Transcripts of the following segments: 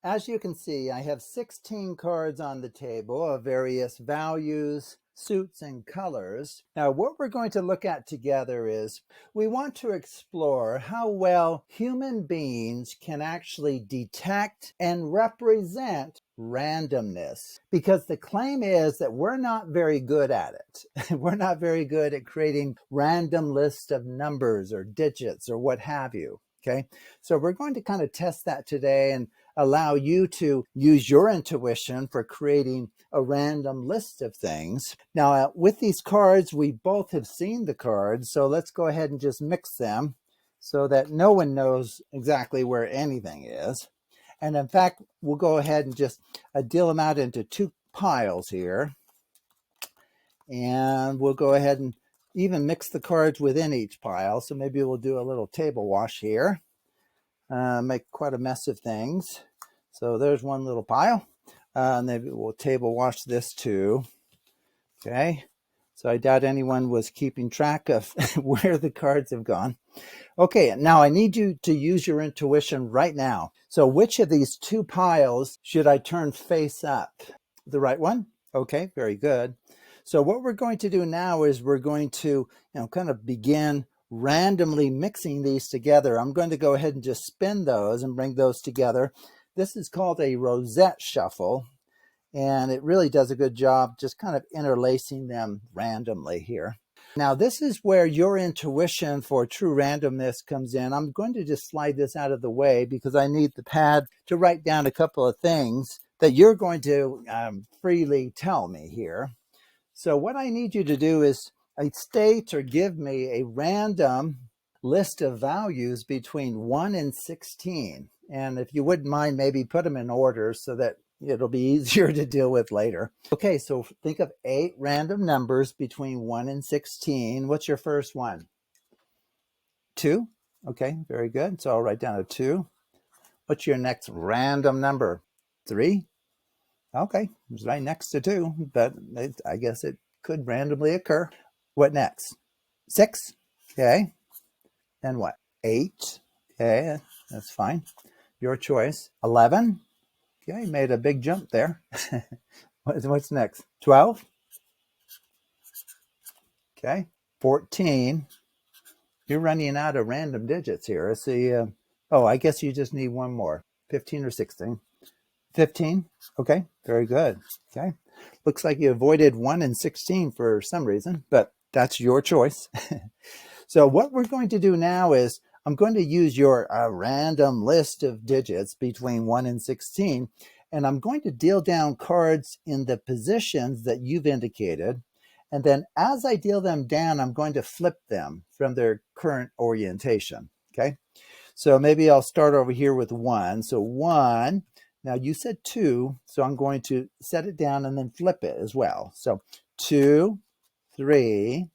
As you can see, I have 16 cards on the table of various values, suits, and colors. Now, what we're going to look at together is we want to explore how well human beings can actually detect and represent randomness, because the claim is that we're not very good at it. We're not very good at creating random lists of numbers or digits or what have you. Okay, so we're going to kind of test that today and allow you to use your intuition for creating a random list of things. Now, with these cards, we both have seen the cards, so let's go ahead and just mix them so that no one knows exactly where anything is. And in fact, we'll go ahead and just deal them out into two piles here. And we'll go ahead and even mix the cards within each pile. So maybe we'll do a little table wash here. Make quite a mess of things. So there's one little pile. And maybe we'll table wash this too. Okay. So I doubt anyone was keeping track of where the cards have gone. Okay, now I need you to use your intuition right now. So which of these two piles should I turn face up? The right one? Okay, very good. So what we're going to do now is we're going to, kind of begin randomly mixing these together. I'm going to go ahead and just spin those and bring those together. This is called a rosette shuffle, and it really does a good job just kind of interlacing them randomly here. Now, this is where your intuition for true randomness comes in. I'm going to just slide this out of the way because I need the pad to write down a couple of things that you're going to freely tell me here. So what I need you to do is state or give me a random list of values between 1 and 16. And if you wouldn't mind, maybe put them in order so that it'll be easier to deal with later. Okay, so think of 8 random numbers between 1 and 16. What's your first one? 2. Okay, very good. So I'll write down a 2. What's your next random number? 3. Okay, it's right next to 2, but I guess it could randomly occur. What next? 6. Okay. Then what? 8. Okay, that's fine. Your choice. 11. Okay, made a big jump there. What's next? 12. Okay. 14. You're running out of random digits here. Let's see. I guess you just need one more. 15 or 16. 15. Okay, very good. Okay. Looks like you avoided 1 and 16 for some reason, but that's your choice. So what we're going to do now is I'm going to use your random list of digits between 1 and 16, and I'm going to deal down cards in the positions that you've indicated. And then as I deal them down, I'm going to flip them from their current orientation. Okay. So maybe I'll start over here with 1. So 1, now you said 2, so I'm going to set it down and then flip it as well. So 2, 3,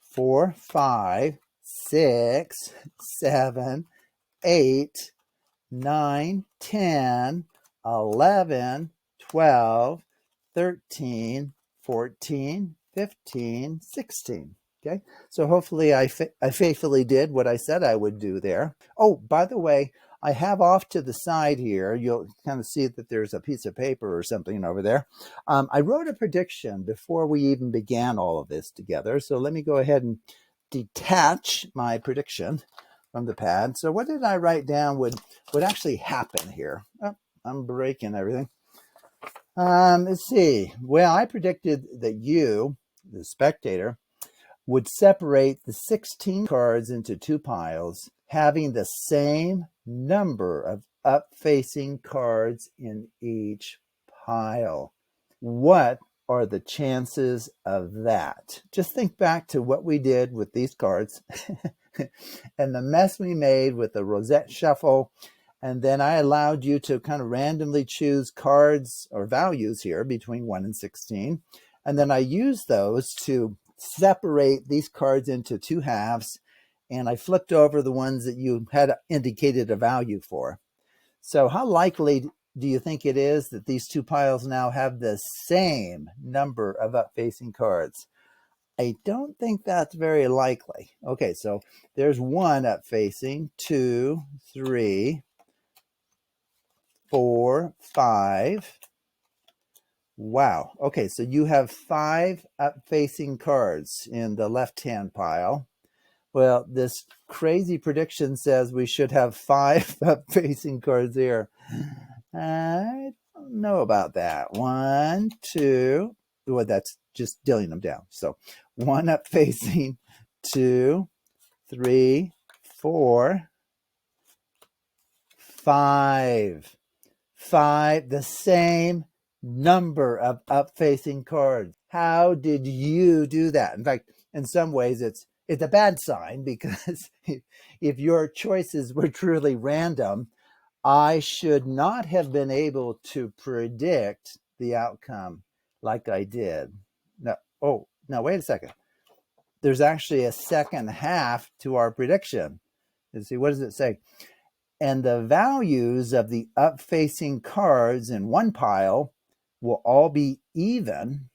4, 5, 6, 7, 8, 9, 10, 11, 12, 13, 14, 15, 16. Okay, so hopefully I faithfully did what I said I would do there. Oh, by the way, I have off to the side here, you'll kind of see that there's a piece of paper or something over there. I wrote a prediction before we even began all of this together. So let me go ahead and detach my prediction from the pad. So what did I write down would actually happen here? Oh, I'm breaking everything. Let's see. Well, I predicted that you, the spectator, would separate the 16 cards into two piles, having the same number of up-facing cards in each pile. What are the chances of that? Just think back to what we did with these cards and the mess we made with the rosette shuffle. And then I allowed you to kind of randomly choose cards or values here between 1 and 16. And then I used those to separate these cards into two halves, and I flipped over the ones that you had indicated a value for. So how likely do you think it is that these two piles now have the same number of up-facing cards? I don't think that's very likely. Okay, so there's 1 up-facing, 2, 3, 4, 5. Wow. Okay, so you have 5 up-facing cards in the left-hand pile. Well, this crazy prediction says we should have 5 up-facing cards here. I don't know about that. 1, 2. Well, that's just dealing them down. So 1 up-facing, 2, 3, 4, 5. 5, the same number of up-facing cards. How did you do that? In fact, in some ways, it's a bad sign, because if your choices were truly random, I should not have been able to predict the outcome like I did. Now, wait a second. There's actually a second half to our prediction. You see, what does it say? And the values of the up-facing cards in one pile will all be even,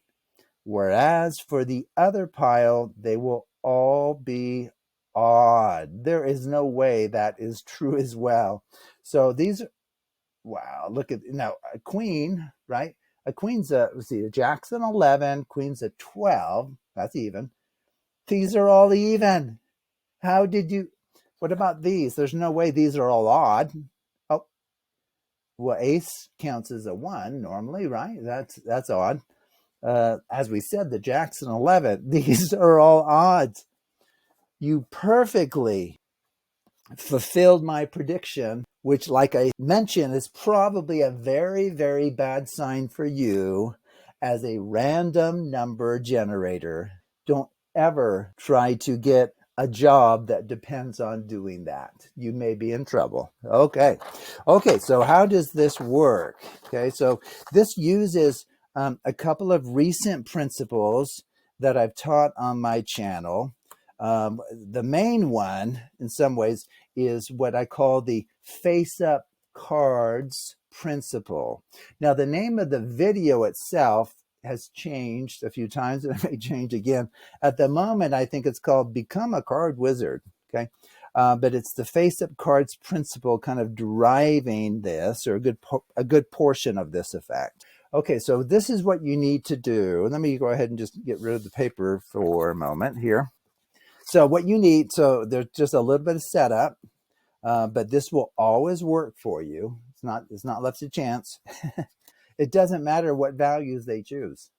whereas for the other pile, they will all be odd. There is no way that is true as well. So these, wow, look at, now a queen, right? A queen's let's see, a jack's an 11, queen's a 12, that's even. These are all even. How did you, what about these? There's no way these are all odd. Oh, well, ace counts as a 1 normally, right? That's odd. As we said, the jack's an 11. These are all odds. You perfectly fulfilled my prediction, which, like I mentioned, is probably a very, very bad sign for you as a random number generator. Don't ever try to get a job that depends on doing that. You may be in trouble. Okay, so how does this work? Okay, so this uses a couple of recent principles that I've taught on my channel. The main one, in some ways, is what I call the face-up cards principle. Now, the name of the video itself has changed a few times, and it may change again. At the moment, I think it's called Become a Card Wizard, okay? But it's the face-up cards principle kind of driving this, or a good portion of this effect. Okay, so this is what you need to do. Let me go ahead and just get rid of the paper for a moment here. So what you need, so there's just a little bit of setup, but this will always work for you. It's not left to chance. It doesn't matter what values they choose.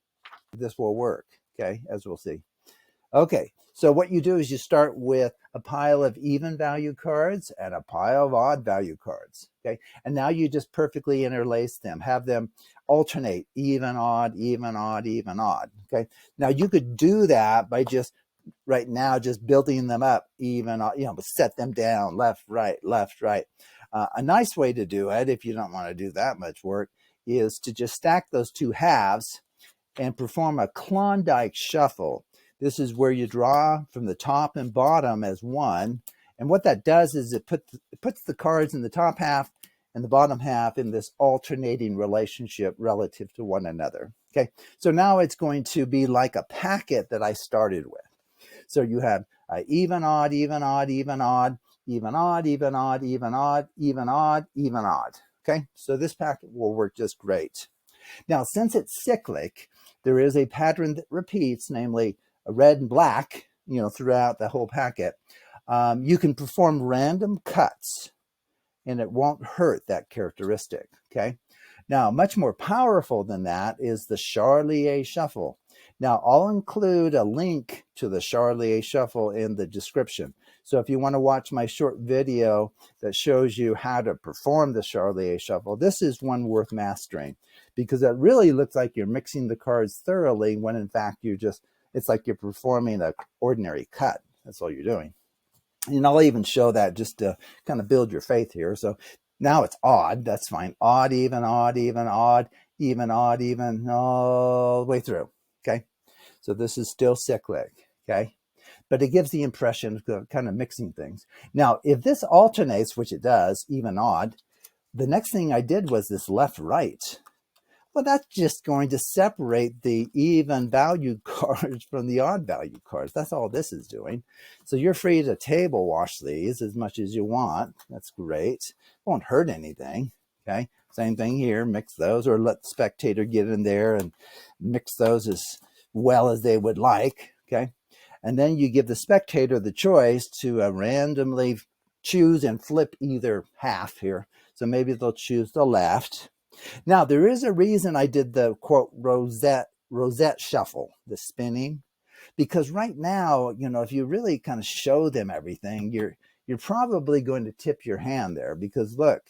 This will work, okay, as we'll see. Okay, so what you do is you start with a pile of even value cards and a pile of odd value cards, okay? And now you just perfectly interlace them, have them alternate, even, odd, even, odd, even, odd, okay? Now you could do that by just right now, just building them up, even, set them down, left, right, left, right. A nice way to do it, if you don't want to do that much work, is to just stack those two halves and perform a Klondike shuffle. This is where you draw from the top and bottom as one. And what that does is it puts the cards in the top half and the bottom half in this alternating relationship relative to one another. Okay, so now it's going to be like a packet that I started with. So you have even, odd, even, odd, even, odd, even, odd, even, odd, even, odd, even, odd, even, odd. Okay, so this packet will work just great. Now, since it's cyclic, there is a pattern that repeats, namely a red and black, throughout the whole packet. You can perform random cuts, and it won't hurt that characteristic, okay? Now, much more powerful than that is the Charlier Shuffle. Now, I'll include a link to the Charlier Shuffle in the description. So if you want to watch my short video that shows you how to perform the Charlier Shuffle, this is one worth mastering, because it really looks like you're mixing the cards thoroughly, when in fact it's like you're performing an ordinary cut. That's all you're doing. And I'll even show that just to kind of build your faith here. So now it's odd, that's fine. Odd, even, odd, even, odd, even, odd, even, all the way through, okay? So this is still cyclic, okay? But it gives the impression of kind of mixing things. Now, if this alternates, which it does, even, odd, the next thing I did was this left-right. Well, that's just going to separate the even value cards from the odd value cards. That's all this is doing. So you're free to table wash these as much as you want. That's great. Won't hurt anything, okay? Same thing here, mix those, or let the spectator get in there and mix those as well as they would like, okay? And then you give the spectator the choice to randomly choose and flip either half here. So maybe they'll choose the left. Now, there is a reason I did the, quote, rosette shuffle, the spinning, because right now, you know, if you really kind of show them everything, you're probably going to tip your hand there, because look,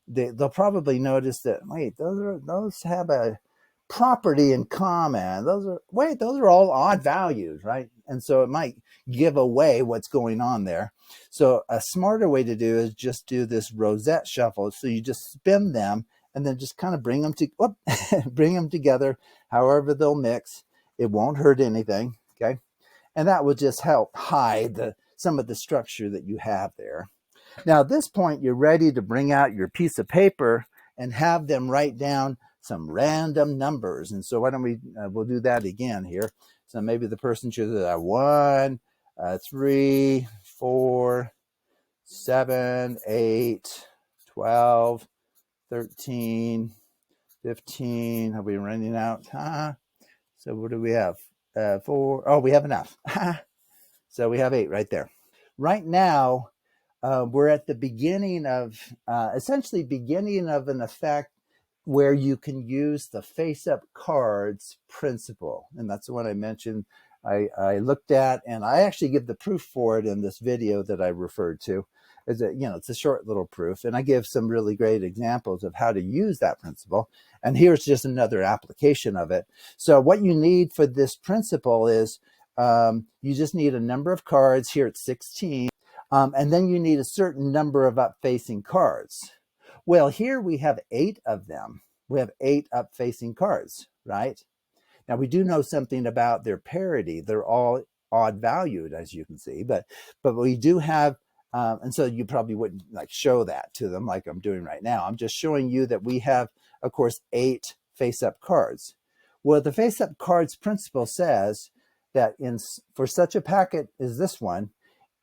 they'll probably notice that, wait, those have a property in common. Those are all odd values, right? And so it might give away what's going on there. So a smarter way to do is just do this rosette shuffle. So you just spin them and then just kind of bring them bring them together, however they'll mix. It won't hurt anything, okay? And that will just help hide some of the structure that you have there. Now, at this point, you're ready to bring out your piece of paper and have them write down some random numbers. And so why don't we'll do that again here. So maybe the person chooses 1, 3, 4, 7, 8, 12, 13, 15. Are we running out? So what do we have? 4. Oh, we have enough. So we have 8 right there. Right now, we're at the beginning of, essentially beginning of an effect where you can use the face-up cards principle. And that's the one I mentioned, I looked at, and I actually give the proof for it in this video that I referred to. Is that, you know, it's a short little proof, and I give some really great examples of how to use that principle. And here's just another application of it. So what you need for this principle is you just need a number of cards. Here it's 16. And then you need a certain number of up-facing cards. Well, here we have 8 of them. We have 8 up-facing cards, right? Now, we do know something about their parity. They're all odd valued, as you can see, but we do have, and so you probably wouldn't like show that to them like I'm doing right now. I'm just showing you that we have, of course, 8 face-up cards. Well, the face-up cards principle says that for such a packet as this one,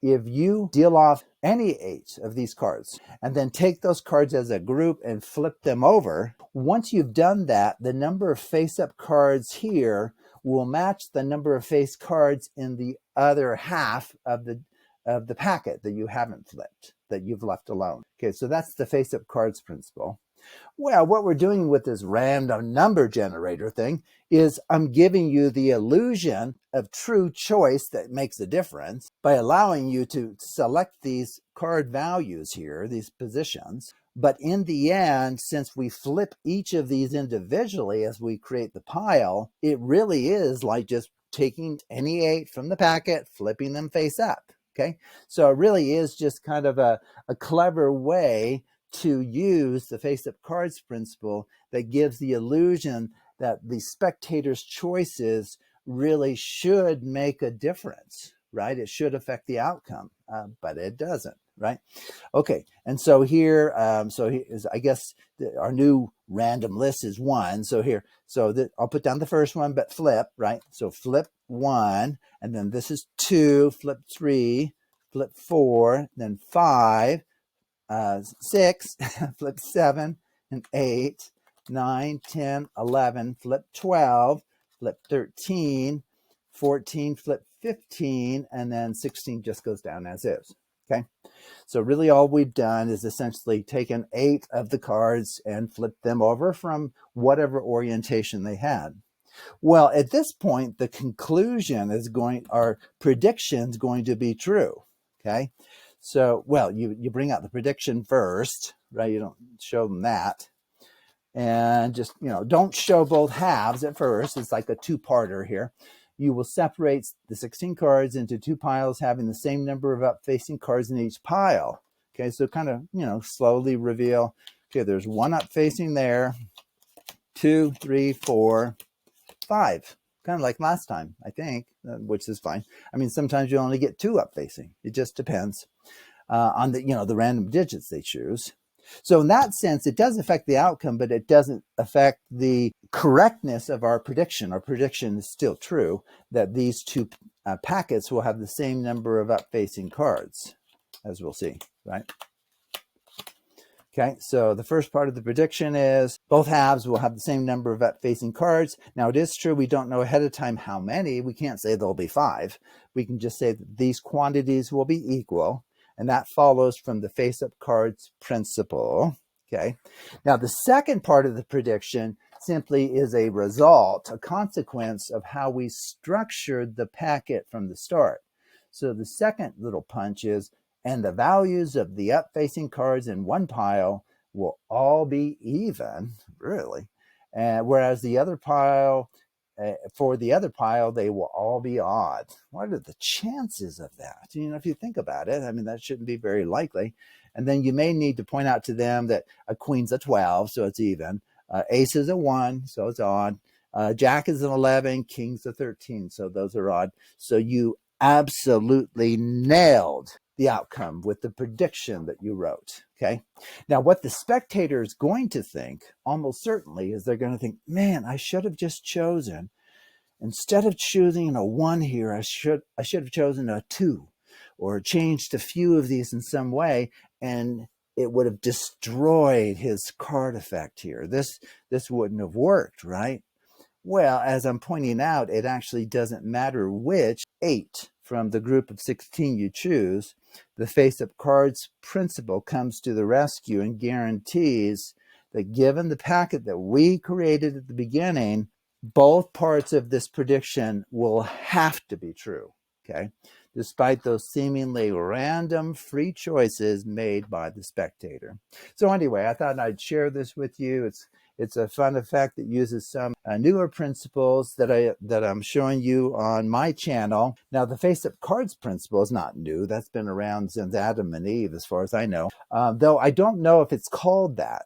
if you deal off any 8 of these cards and then take those cards as a group and flip them over, once you've done that, the number of face-up cards here will match the number of face cards in the other half of the packet that you haven't flipped, that you've left alone. Okay, so that's the face-up cards principle. Well, what we're doing with this random number generator thing is I'm giving you the illusion of true choice that makes a difference by allowing you to select these card values here, these positions. But in the end, since we flip each of these individually as we create the pile, it really is like just taking any 8 from the packet, flipping them face up. Okay, so it really is just kind of a clever way to use the face-up cards principle that gives the illusion that the spectator's choices really should make a difference, right? It should affect the outcome, but it doesn't, right? Okay, and so here, I guess our new random list is 1. So here, I'll put down the first one, but flip, right? So flip 1, and then this is 2, flip 3, flip 4, then 5, 6, flip 7, and 8, 9, 10, 11, flip 12, flip 13, 14, flip 15, and then 16 just goes down as is. Okay, so really all we've done is essentially taken 8 of the cards and flipped them over from whatever orientation they had. Well, at this point, the conclusion is our prediction's going to be true. Okay. So, well, you bring out the prediction first, right? You don't show them that. And just, don't show both halves at first. It's like a 2-parter here. You will separate the 16 cards into 2 piles having the same number of up-facing cards in each pile. Okay, so kind of, slowly reveal, okay, there's 1 up-facing there, 2, 3, 4, 5. Kind of like last time, I think, which is fine. I mean, sometimes you only get 2 up-facing. It just depends on the random digits they choose. So in that sense, it does affect the outcome, but it doesn't affect the correctness of our prediction. Our prediction is still true that these 2 packets will have the same number of up-facing cards, as we'll see, right? Okay, so the first part of the prediction is both halves will have the same number of up-facing cards. Now, it is true we don't know ahead of time how many. We can't say there'll be 5. We can just say that these quantities will be equal, and that follows from the face-up cards principle. Okay, now the second part of the prediction simply is a result, a consequence of how we structured the packet from the start. So the second little punch is, and the values of the up-facing cards in one pile will all be even, really. Whereas the other pile, for the other pile, they will all be odd. What are the chances of that? You know, if you think about it, I mean, that shouldn't be very likely. And then you may need to point out to them that a queen's a 12, so it's even. Ace is a 1, so it's odd. Jack is an 11, king's a 13, so those are odd. So you absolutely nailed the outcome with the prediction that you wrote. Okay. Now, what the spectator is going to think, almost certainly, is they're going to think, man, I should have just chosen, instead of choosing a 1 here, I should have chosen a 2, or changed a few of these in some way, and it would have destroyed his card effect here. This wouldn't have worked, right? Well, as I'm pointing out, it actually doesn't matter which 8 from the group of 16 you choose. The face-up cards principle comes to the rescue and guarantees that given the packet that we created at the beginning, both parts of this prediction will have to be true, okay? Despite those seemingly random free choices made by the spectator. So anyway, I thought I'd share this with you. It's a fun effect that uses some newer principles that I'm showing you on my channel. Now, the face-up cards principle is not new. That's been around since Adam and Eve, as far as I know. Though I don't know if it's called that.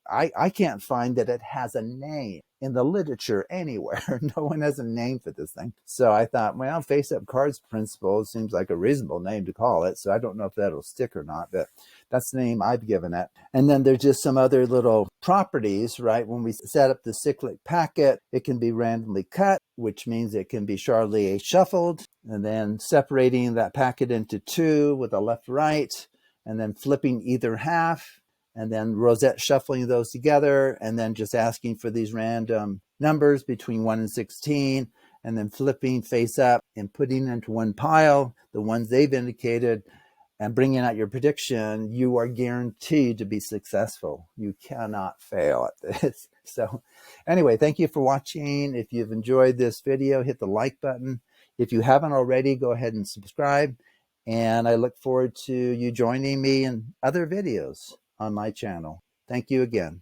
I can't find that it has a name in the literature anywhere. No one has a name for this thing. So I thought, well, face-up cards principle seems like a reasonable name to call it. So I don't know if that'll stick or not, but that's the name I've given it. And then there's just some other little properties, right? When we set up the cyclic packet, it can be randomly cut, which means it can be Charlier shuffled, and then separating that packet into 2 with a left-right, and then flipping either half, and then Rosette shuffling those together, and then just asking for these random numbers between 1 and 16, and then flipping face up and putting into one pile the ones they've indicated, and bringing out your prediction. You are guaranteed to be successful. You cannot fail at this. So anyway, thank you for watching. If you've enjoyed this video, hit the like button. If you haven't already, go ahead and subscribe. And I look forward to you joining me in other videos on my channel. Thank you again.